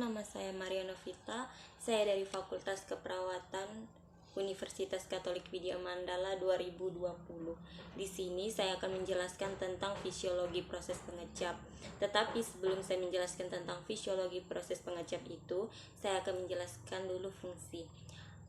nama saya Maria Novita. Saya dari Fakultas Keperawatan Universitas Katolik Widya Mandala 2020. Di sini saya akan menjelaskan tentang fisiologi proses pengecap. Tetapi sebelum saya menjelaskan tentang fisiologi proses pengecap itu, saya akan menjelaskan dulu fungsi.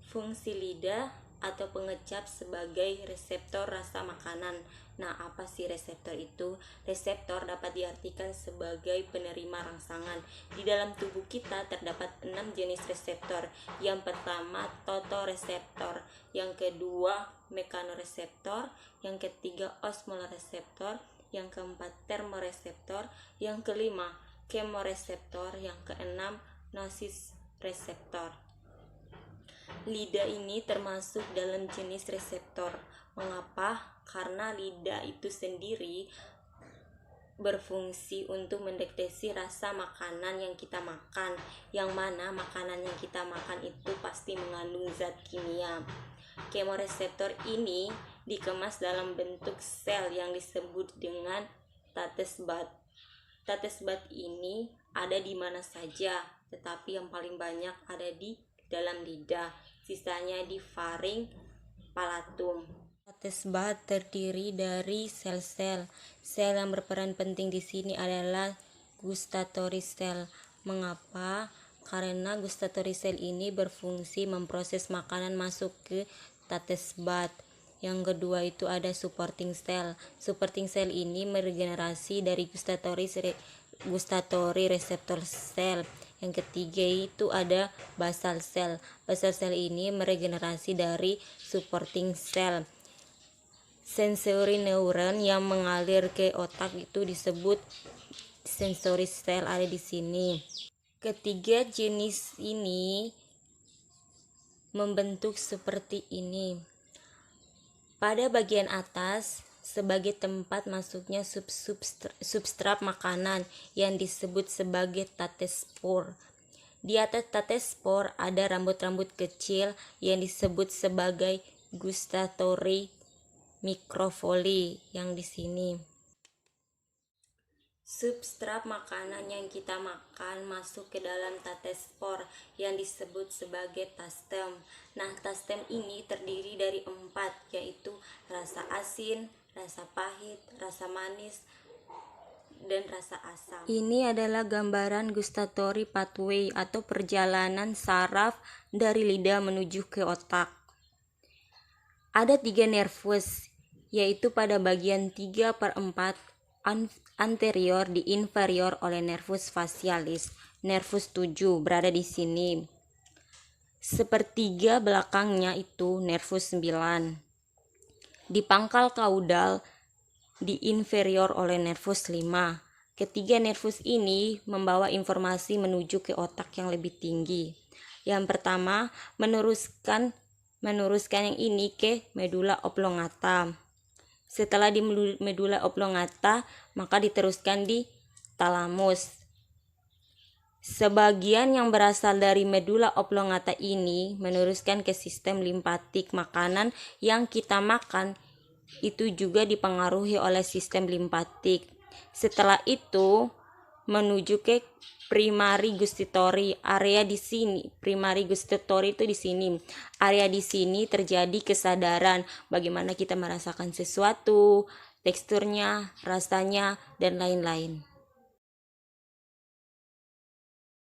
Fungsi lidah atau pengecap sebagai reseptor rasa makanan. Nah, apa sih reseptor itu? Reseptor dapat diartikan sebagai penerima rangsangan. Di dalam tubuh kita terdapat 6 jenis reseptor. Yang pertama, totoreseptor. Yang kedua, mekanoreseptor. Yang ketiga, osmoreseptor. Yang keempat, termoreseptor. Yang kelima, kemoreseptor. Yang keenam, nosisreseptor. Lidah ini termasuk dalam jenis reseptor. Mengapa? Karena lidah itu sendiri berfungsi untuk mendeteksi rasa makanan yang kita makan, yang mana makanan yang kita makan itu pasti mengandung zat kimia. Kemoreseptor ini dikemas dalam bentuk sel yang disebut dengan tatesbat. Tatesbat ini ada di mana saja, tetapi yang paling banyak ada di dalam lidah, sisanya di faring palatum. Tatesbat terdiri dari sel-sel. Sel yang berperan penting di sini adalah gustatory cell. Mengapa? Karena gustatory cell ini berfungsi memproses makanan masuk ke tatesbat. Yang kedua itu ada supporting cell. Supporting cell ini meregenerasi dari gustatory receptor cell. Yang ketiga itu ada basal cell. Basal cell ini meregenerasi dari supporting cell. Sensory neuron yang mengalir ke otak itu disebut sensory cell, ada di sini. Ketiga jenis ini membentuk seperti ini. Pada bagian atas sebagai tempat masuknya substrat makanan yang disebut sebagai tatespor. Di atas tatespor ada rambut-rambut kecil yang disebut sebagai gustatory microvilli yang di sini. Substrat makanan yang kita makan masuk ke dalam tatespor yang disebut sebagai tastem. Nah, tastem ini terdiri dari 4, yaitu rasa asin, rasa pahit, rasa manis, dan rasa asam. Ini adalah gambaran gustatory pathway atau perjalanan saraf dari lidah menuju ke otak. Ada 3 nervus, yaitu pada bagian 3/4 anterior di inferior oleh nervus facialis. Nervus 7 berada di sini. Sepertiga belakangnya itu nervus 9. Di pangkal kaudal di inferior oleh nervus 5. Ketiga nervus ini membawa informasi menuju ke otak yang lebih tinggi. Yang pertama, meneruskan yang ini ke medula oblongata. Setelah di medula oblongata, maka diteruskan di talamus. Sebagian yang berasal dari medula oblongata ini meneruskan ke sistem limpatik. Makanan yang kita makan itu juga dipengaruhi oleh sistem limpatik. Setelah itu menuju ke primary gustatory. Area di sini, primary gustatory itu di sini. Area di sini terjadi kesadaran bagaimana kita merasakan sesuatu, teksturnya, rasanya, dan lain-lain.